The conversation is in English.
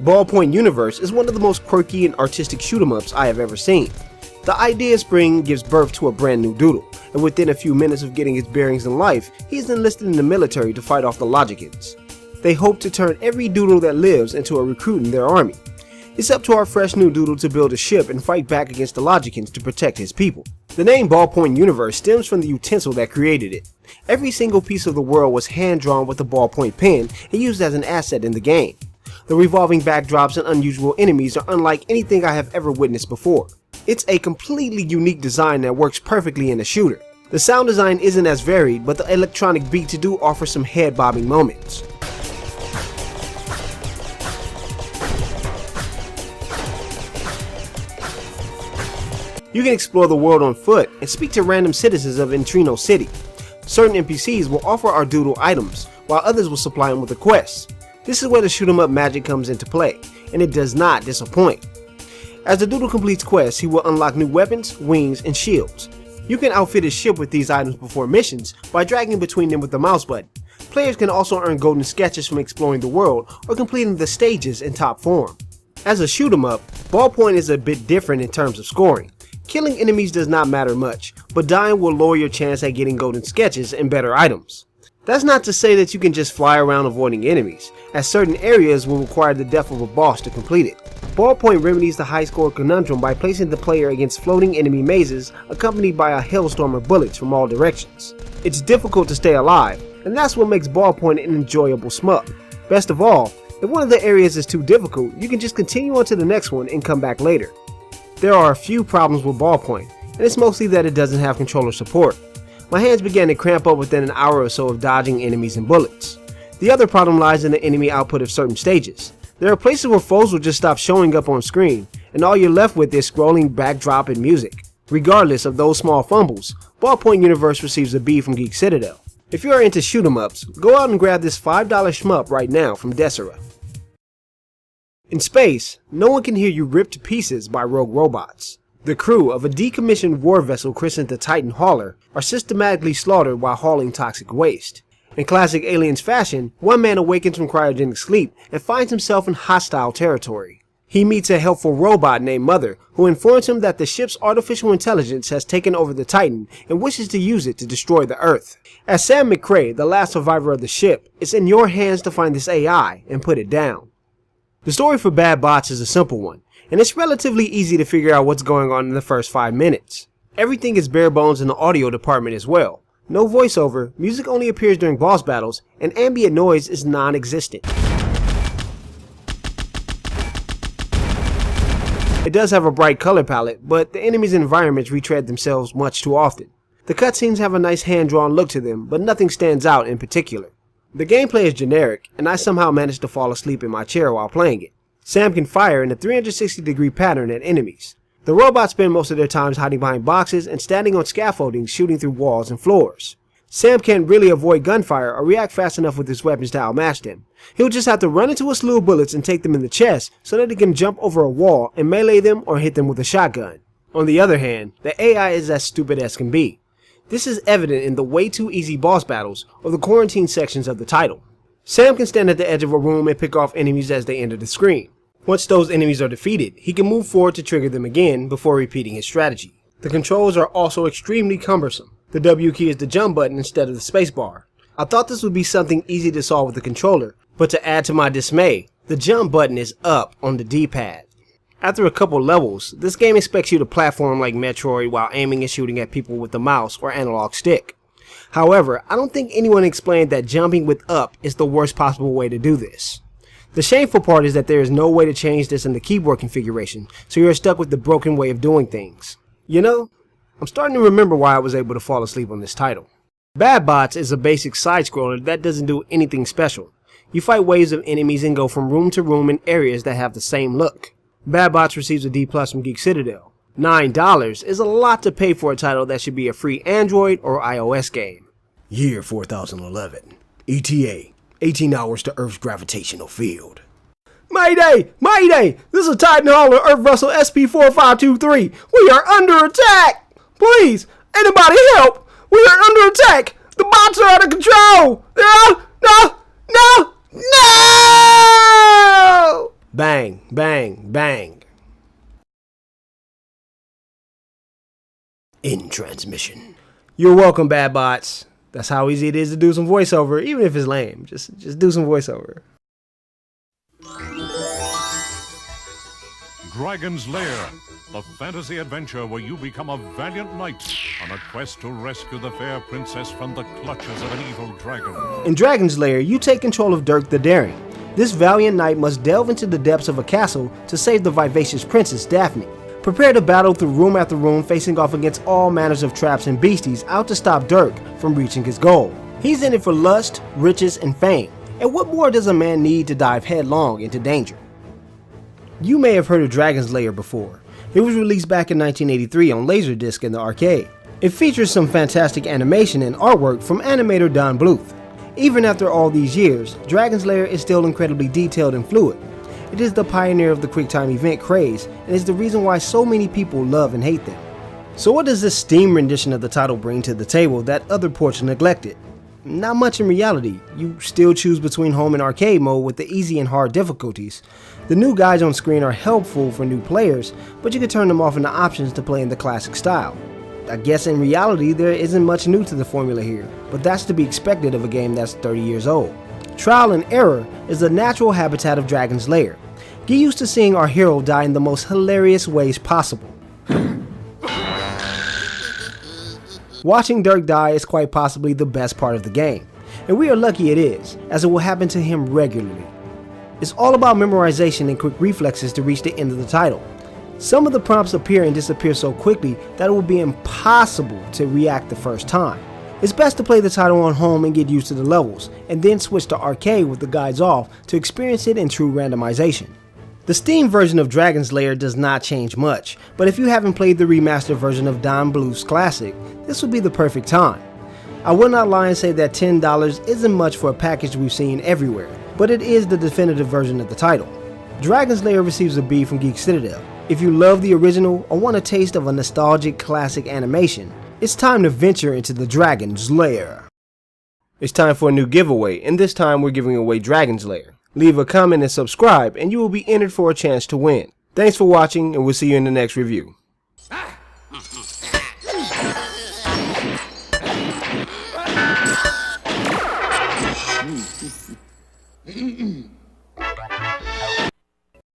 Ballpoint Universe is one of the most quirky and artistic shoot-em-ups I have ever seen. The idea spring gives birth to a brand new doodle, and within a few minutes of getting his bearings in life, he is enlisted in the military to fight off the Logicans. They hope to turn every doodle that lives into a recruit in their army. It's up to our fresh new doodle to build a ship and fight back against the Logicans to protect his people. The name Ballpoint Universe stems from the utensil that created it. Every single piece of the world was hand-drawn with a ballpoint pen and used as an asset in the game. The revolving backdrops and unusual enemies are unlike anything I have ever witnessed before. It's a completely unique design that works perfectly in a shooter. The sound design isn't as varied, but the electronic beat to do offers some head-bobbing moments. You can explore the world on foot and speak to random citizens of Intrino City. Certain NPCs will offer our doodle items, while others will supply him with a quest. This is where the shoot 'em up magic comes into play, and it does not disappoint. As the doodle completes quests, he will unlock new weapons, wings, and shields. You can outfit his ship with these items before missions by dragging between them with the mouse button. Players can also earn golden sketches from exploring the world or completing the stages in top form. As a shoot 'em up, Ballpoint is a bit different in terms of scoring. Killing enemies does not matter much, but dying will lower your chance at getting golden sketches and better items. That's not to say that you can just fly around avoiding enemies, as certain areas will require the death of a boss to complete it. Ballpoint remedies the high score conundrum by placing the player against floating enemy mazes accompanied by a hailstorm of bullets from all directions. It's difficult to stay alive, and that's what makes Ballpoint an enjoyable shmup. Best of all, if one of the areas is too difficult, you can just continue on to the next one and come back later. There are a few problems with Ballpoint, and it's mostly that it doesn't have controller support. My hands began to cramp up within an hour or so of dodging enemies and bullets. The other problem lies in the enemy output of certain stages. There are places where foes will just stop showing up on screen, and all you're left with is scrolling backdrop and music. Regardless of those small fumbles, Ballpoint Universe receives a B from Geek Citadel. If you are into shoot 'em ups, go out and grab this $5 shmup right now from Desera. In space, no one can hear you ripped to pieces by rogue robots. The crew of a decommissioned war vessel christened the Titan Hauler are systematically slaughtered while hauling toxic waste. In classic Aliens fashion, one man awakens from cryogenic sleep and finds himself in hostile territory. He meets a helpful robot named Mother, who informs him that the ship's artificial intelligence has taken over the Titan and wishes to use it to destroy the Earth. As Sam McRae, the last survivor of the ship, it's in your hands to find this AI and put it down. The story for Bad Bots is a simple one, and it's relatively easy to figure out what's going on in the first 5 minutes. Everything is bare bones in the audio department as well. No voiceover, music only appears during boss battles, and ambient noise is non-existent. It does have a bright color palette, but the enemies' environments retread themselves much too often. The cutscenes have a nice hand-drawn look to them, but nothing stands out in particular. The gameplay is generic, and I somehow managed to fall asleep in my chair while playing it. Sam can fire in a 360-degree pattern at enemies. The robots spend most of their time hiding behind boxes and standing on scaffolding shooting through walls and floors. Sam can't really avoid gunfire or react fast enough with his weapons to outmatch them. He'll just have to run into a slew of bullets and take them in the chest so that he can jump over a wall and melee them or hit them with a shotgun. On the other hand, the AI is as stupid as can be. This is evident in the way too easy boss battles or the quarantine sections of the title. Sam can stand at the edge of a room and pick off enemies as they enter the screen. Once those enemies are defeated, he can move forward to trigger them again before repeating his strategy. The controls are also extremely cumbersome. The W key is the jump button instead of the spacebar. I thought this would be something easy to solve with the controller, but to add to my dismay, the jump button is up on the D-pad. After a couple levels, this game expects you to platform like Metroid while aiming and shooting at people with the mouse or analog stick. However, I don't think anyone explained that jumping with up is the worst possible way to do this. The shameful part is that there is no way to change this in the keyboard configuration, so you're stuck with the broken way of doing things. You know, I'm starting to remember why I was able to fall asleep on this title. Bad Bots is a basic side-scroller that doesn't do anything special. You fight waves of enemies and go from room to room in areas that have the same look. Bad Bots receives a D+ from Geek Citadel. $9 is a lot to pay for a title that should be a free Android or iOS game. Year 4011. ETA. 18 hours to Earth's gravitational field. Mayday! Mayday! This is Titan Hauler Earth Vessel SP-4523. We are under attack! Please, anybody help! We are under attack! The bots are out of control! No! Bang, bang, bang. In transmission. You're welcome, bad bots. That's how easy it is to do some voiceover, even if it's lame. Just do some voiceover. Dragon's Lair, the fantasy adventure where you become a valiant knight on a quest to rescue the fair princess from the clutches of an evil dragon. In Dragon's Lair, you take control of Dirk the Daring. This valiant knight must delve into the depths of a castle to save the vivacious princess Daphne. Prepare to battle through room after room, facing off against all manners of traps and beasties out to stop Dirk from reaching his goal. He's in it for lust, riches, and fame. And what more does a man need to dive headlong into danger? You may have heard of Dragon's Lair before. It was released back in 1983 on Laserdisc in the arcade. It features some fantastic animation and artwork from animator Don Bluth. Even after all these years, Dragon's Lair is still incredibly detailed and fluid. It is the pioneer of the QuickTime event craze and is the reason why so many people love and hate them. So what does this Steam rendition of the title bring to the table that other ports neglected? Not much in reality. You still choose between home and arcade mode with the easy and hard difficulties. The new guides on screen are helpful for new players, but you can turn them off in the options to play in the classic style. I guess in reality there isn't much new to the formula here, but that's to be expected of a game that's 30 years old. Trial and error is the natural habitat of Dragon's Lair. Get used to seeing our hero die in the most hilarious ways possible. Watching Dirk die is quite possibly the best part of the game, and we are lucky it is, as it will happen to him regularly. It's all about memorization and quick reflexes to reach the end of the title. Some of the prompts appear and disappear so quickly that it will be impossible to react the first time. It's best to play the title on home and get used to the levels, and then switch to arcade with the guides off to experience it in true randomization. The Steam version of Dragon's Lair does not change much, but if you haven't played the remastered version of Don Bluth's classic, this would be the perfect time. I will not lie and say that $10 isn't much for a package we've seen everywhere, but it is the definitive version of the title. Dragon's Lair receives a B from Geek Citadel. If you love the original or want a taste of a nostalgic classic animation, it's time to venture into the Dragon's Lair. It's time for a new giveaway, and this time we're giving away Dragon's Lair. Leave a comment and subscribe, and you will be entered for a chance to win. Thanks for watching, and we'll see you in the next review.